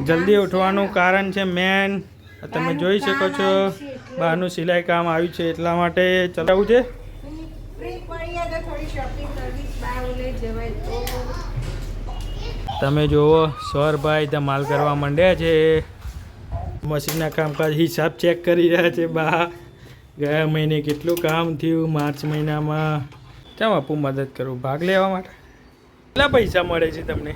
જલ્દી ઉઠવાનું કારણ છે મેન તમે જોઈ શકો છો બહારનું સિલાઈ કામ આવ્યું છે એટલા માટે ચલાવવું છે. તમે જુઓ સ્વરભાઈ ધમાલ કરવા માંડ્યા છે. મશીનના કામકાજ હિસાબ ચેક કરી રહ્યા છે. બા ગયા મહિને કેટલું કામ થયું માર્ચ મહિનામાં. ચાલ બાપુ મદદ કરું ભાગ લેવા માટે. કેટલા પૈસા મળે છે તમને?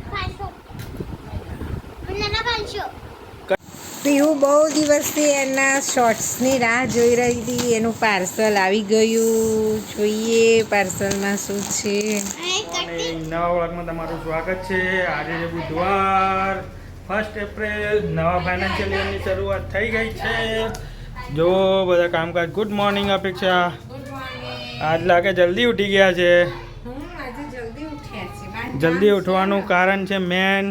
પીવું બહુ દિવસથી એના શોર્ટ્સની રાહ જોઈ રહી હતી. એનું પાર્સલ આવી ગયું. જોઈએ પાર્સલમાં શું છે. નવા વ્લોગમાં તમારું સ્વાગત છે. આજે છે બુધવાર 1 એપ્રિલ. નવા ફાઇનાન્શિયલ યરની શરૂઆત થઈ ગઈ છે. જો બધા કામકાજ. ગુડ મોર્નિંગ અપેક્ષા. આજ લાગે જલ્દી ઉઠી ગયા છે. જલ્દી ઉઠવાનું કારણ છે મેન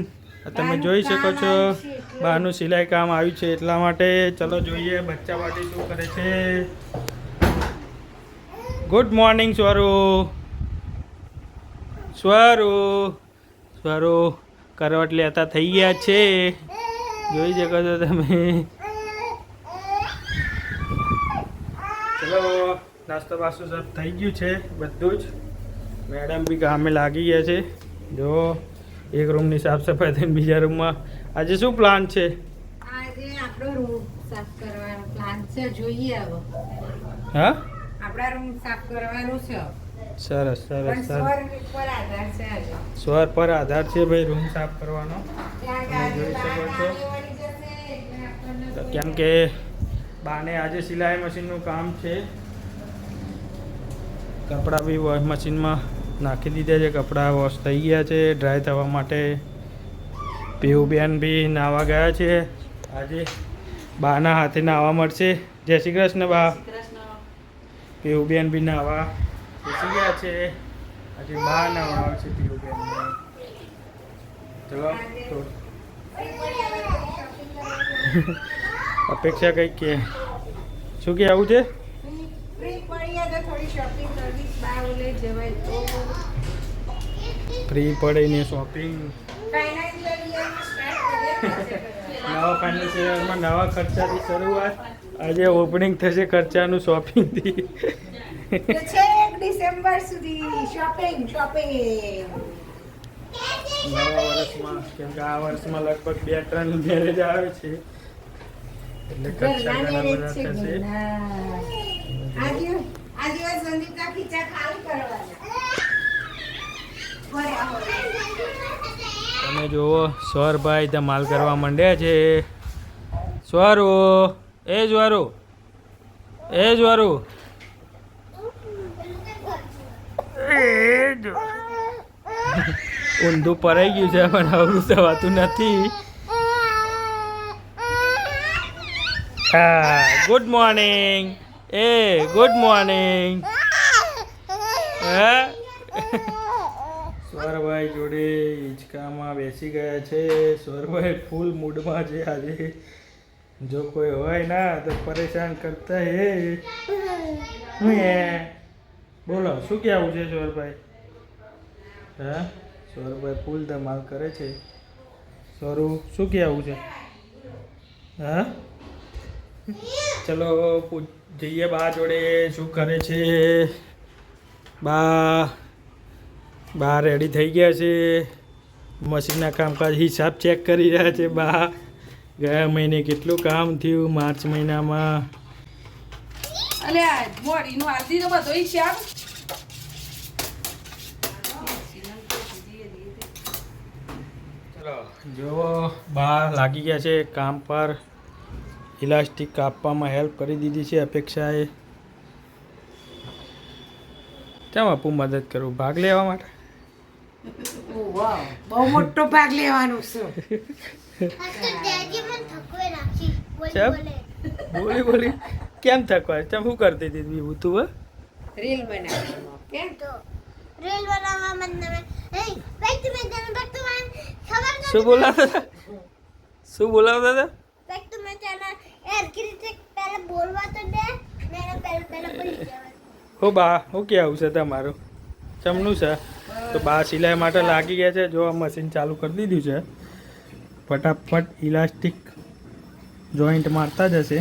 તમે જોઈ શકો છો બહારનું સિલાઈ કામ આવ્યું છે એટલા માટે. ચલો જોઈએ બચ્ચા પાર્ટી શું કરે છે. Good morning સ્વરુ. સ્વરુ કરવટ લેતા થઈ ગયા છે. જોઈ શકો છો તમે. ચલો નાસ્તો બાસ્તો સબ થઈ ગયું છે બધું જ. મેડમ બી કામે લાગી ગયા છે. જો એક રૂમની સાફ સફાઈ થઈને બીજા રૂમમાં. આજે શું પ્લાન છે? આજે આપણો રૂમ સાફ કરવાનો પ્લાન છે. જોઈએ હવે. હા આપણા રૂમ સાફ કરવાનું છે. સરસ સરસ સરસ. સ્વર પર આધાર છે આજે. સ્વર પર આધાર છે ભાઈ રૂમ સાફ કરવાનો. ત્યાં જોઈ શકો છો કેમ કે બાને આજે સિલાઈ મશીનનું કામ છે. કપડાં બી વોશ મશીનમાં નાખી દીધા છે. કપડાં વોશ થઈ ગયા છે ડ્રાય થવા માટે. પીયુબેન બી નાહવા ગયા છે. આજે બાના હાથે નાહવા મળશે. જય શ્રી કૃષ્ણ બા. પીયુબેન બી નાહવા બેસી ગયા છે. આજે બા નાહવા છે પીયુબેન. ચલો તો અપેક્ષા કંઈક કે શું કે આવું છે? ફ્રી પડે ને શોપિંગ. નવા ફાઇનાન્શિયલમાં નવા ખર્ચાથી શરૂઆત. આજે ઓપનિંગ થશે ખર્ચાનું શોપિંગથી. ડિસેમ્બર સુધી શોપિંગ નવા વર્ષમાં કેમ કે આ વર્ષમાં લગભગ 2-3 મેરેજ આવે છે એટલે ખર્ચા ઘણા બધા થશે. તમે જુઓ સ્વરભાઈ ધમાલ કરવા માંડ્યા છે. સ્વરુ એ સ્વરુ ઊંધું પરાઈ ગયું છે પણ અવરું થવાતું નથી. હા ગુડ મોર્નિંગ. Good morning. હા સ્વરભાઈ જોડે હિંચકામાં બેસી ગયા છે. સ્વરભાઈ ફૂલ મૂડમાં છે આજે. જો કોઈ હોય ના તો પરેશાન કરતા હે. બોલો શું કહેવું છે સ્વરભાઈ? હા સ્વરભાઈ ફૂલ ધમાલ કરે છે. સ્વરુ શું કહેવું છે? હા ચલો જઈએ બા જોડે શું કરે છે. બા રેડી થઈ ગયા છે. મશીનના કામકાજ હિસાબ ચેક કરી રહ્યા છે. બા ગયા મહિને કેટલું કામ થયું માર્ચ મહિનામાં. ચલો જો બા લાગી ગયા છે કામ પર. ઇલાસ્ટિક કાપવામાં હેલ્પ કરી દીધી છે અપેક્ષાએ. ચાલ બાપુ મદદ કરું ભાગ લેવા માટે. બહુ મોટો ભાગ લેવાનો છે. બોલી કેમ થકવા? ચમ શું કરતી હતી બીબુ તું? રીલ બનાવવાનો. કેમ તો રીલ બનાવવા મને વેટ મે તને ભક્તવાન ખબર નથી. શું બોલાવતા હતા? વેટ મે તને એરકીરી પહેલા બોલવા તો દે. મેને પહેલા બોલી જવા. હો બા હું કેવું છે તમારું? ચમનું છે તો બા સિલાઈ માટે લાગી ગયા છે. જો મશીન ચાલુ કરી દીધું છે. ફટાફટ ઇલાસ્ટિક જોઈન્ટ મારતા જશે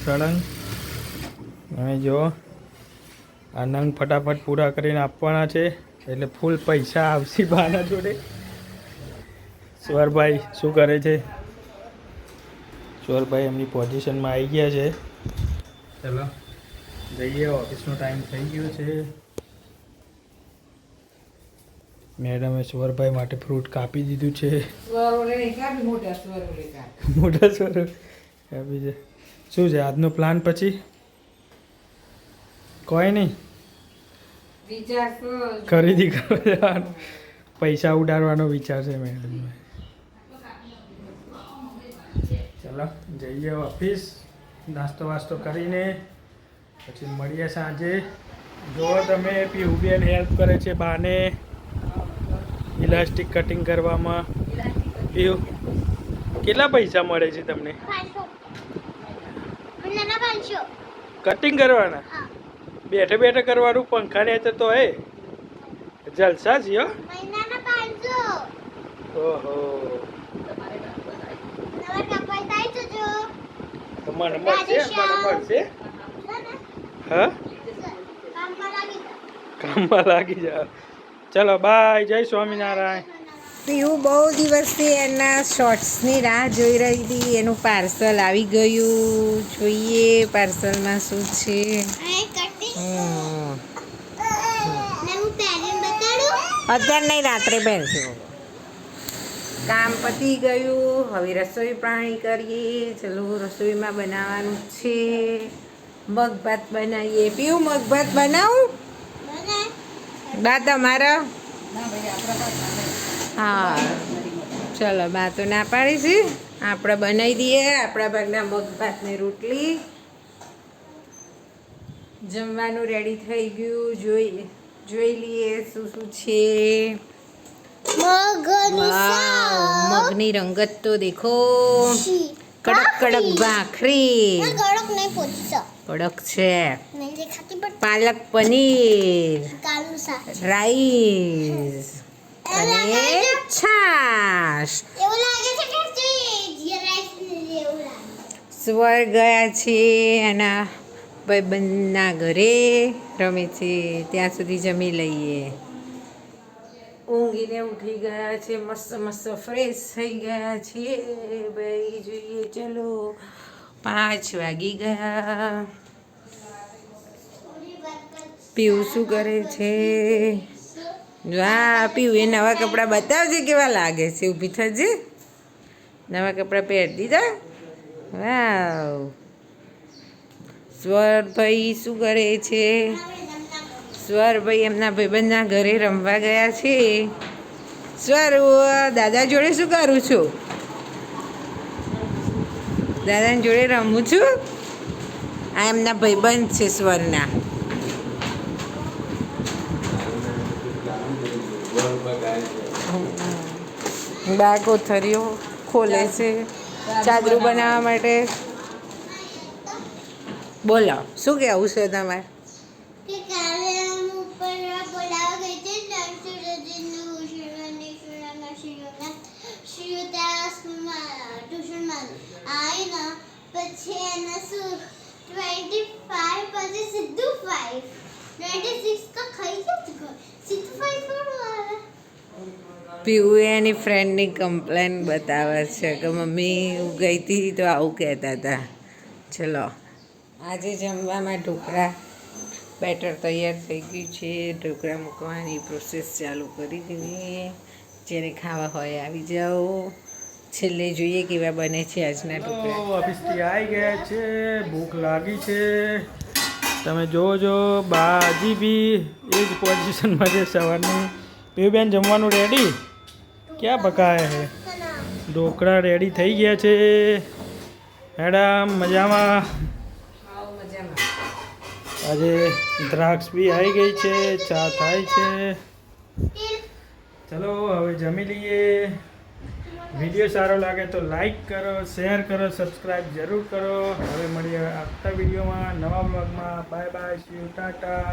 સળંગ. હવે જો આ નંગ ફટાફટ પૂરા કરીને આપવાના છે એટલે ફૂલ પૈસા આવશે બાના જોડે. સ્વરભાઈ શું કરે છે? સ્વરભાઈ એમની પોઝિશનમાં આવી ગયા છે. ચલો જઈએ, ઓફિસનો ટાઈમ થઈ ગયો છે. મેડમે સ્વરભાઈ માટે ફ્રૂટ કાપી દીધું છે. મોટા સ્વર કાપી છે. શું છે આજનો પ્લાન? પછી કોઈ નહીં, ખરીદી કરવાનો, પૈસા ઉડાડવાનો વિચાર છે મેડમ. ચલો જઈએ ઓફિસ, નાસ્તો વાસ્તો કરીને પછી મળીએ સાંજે. જો તમે પીયુબેન હેલ્પ કરે છે બાને ઇલાસ્ટિક કટિંગ કરવામાં. પીયુ કેટલા પૈસા મળે છે તમને 500 કટિંગ કરવાના? બેઠે બેઠે કરવાનું, પંખા ને તો હે જલસા છે હો. મહિનાના 500. ઓહો, નવા કપાઈ થાય તો જો તો મને મળશે, મને મળશે. હા, કામમાં લાગી જાઓ. ચલો બાય, જય સ્વામિનારાયણ. પીવું બહુ દિવસથી એના શોર્ટ્સની રાહ જોઈ રહી હતી. એનું પાર્સલ આવી ગયું. જોઈએ પાર્સલમાં શું છે. અત્યારે નહીં, રાત્રે પહેરજો. કામ પતી ગયું, હવે રસોઈ પાણી કરીએ. ચલો રસોઈમાં બનાવવાનું છે મગ ભાત બનાવીએ. પીવું મગ ભાત બનાવું? બા તમારા? હા ચલો, બા તો ના પાડી છે. આપણે બનાવી દઈએ આપણા ભાગના મગ ભાતની રોટલી. જમવાનું રેડી થઈ ગયું. જોઈ લઈએ શું શું છે. મગની રંગત તો દેખો, કડક કડક ભાખરી, કડક છે. પાલક પનીર, રાઈસ અને છાશ. સ્વર ગયા છે એના ભાઈબંધના ઘરે, રમે છે. ત્યાં સુધી જમી લઈએ. ઊંઘીને ઉઠી ગયા છે, મસ્ત મસ્ત ફ્રેશ થઈ ગયા છે ભાઈ. જોઈએ ચલો, 5 વાગી ગયા. પીવું શું કરે છે? વાહ પીવું, એ નવા કપડાં બતાવજે કેવા લાગે છે. ઊભી થજે, નવા કપડાં પહેરી દીધા. વાવ. સ્વરભાઈ શું કરે છે? સ્વરભાઈ એમના ભાઈબંધના ઘરે રમવા ગયા છે. સ્વર, દાદા જોડે શું કરું છું? દાદાની જોડે રમું છું. આ એમના ભાઈબંધ છે સ્વરના. બા કોથરીઓ ખોલે છે ચાદરું બનાવવા માટે. બોલો શું કહેવું છે તમારે? પછી એના શું 25 પછી સીધું 5 26 તો ખાઈ ગયો. સીધું 5 થોડું આવે. પીવું એની ફ્રેન્ડની કમ્પ્લેન બતાવે છે કે મમ્મી હું ગઈ હતી તો આવું કહેતા હતા. ચલો આજે જમવામાં ઢોકળા બેટર તૈયાર થઈ ગયું છે. ઢોકળા મૂકવાની પ્રોસેસ ચાલુ કરી દીધી. જેને ખાવા હોય આવી જાઓ. છેલ્લે જોઈએ કેવા બને છે આજના ઢોકળા. ઓફિસથી આવી ગયા છે, ભૂખ લાગી છે. તમે જોજો, બાજી બી એ જ પોઝિશનમાં છે સવારની. પીયુબેન જમવાનું રેડી? ક્યાં પકાયા છે? ઢોકળા રેડી થઈ ગયા છે. મેડમ મજામાં? આજે દ્રાક્ષ બી આવી ગઈ છે, ચા થાય છે. ચલો હવે જમી લઈએ. વિડીયો સારો લાગે તો લાઈક કરો, શેર કરો, સબસ્ક્રાઈબ જરૂર કરો. હવે મળીએ આવતા વિડીયોમાં, નવા બ્લોગમાં. Bye bye, C you, Tata.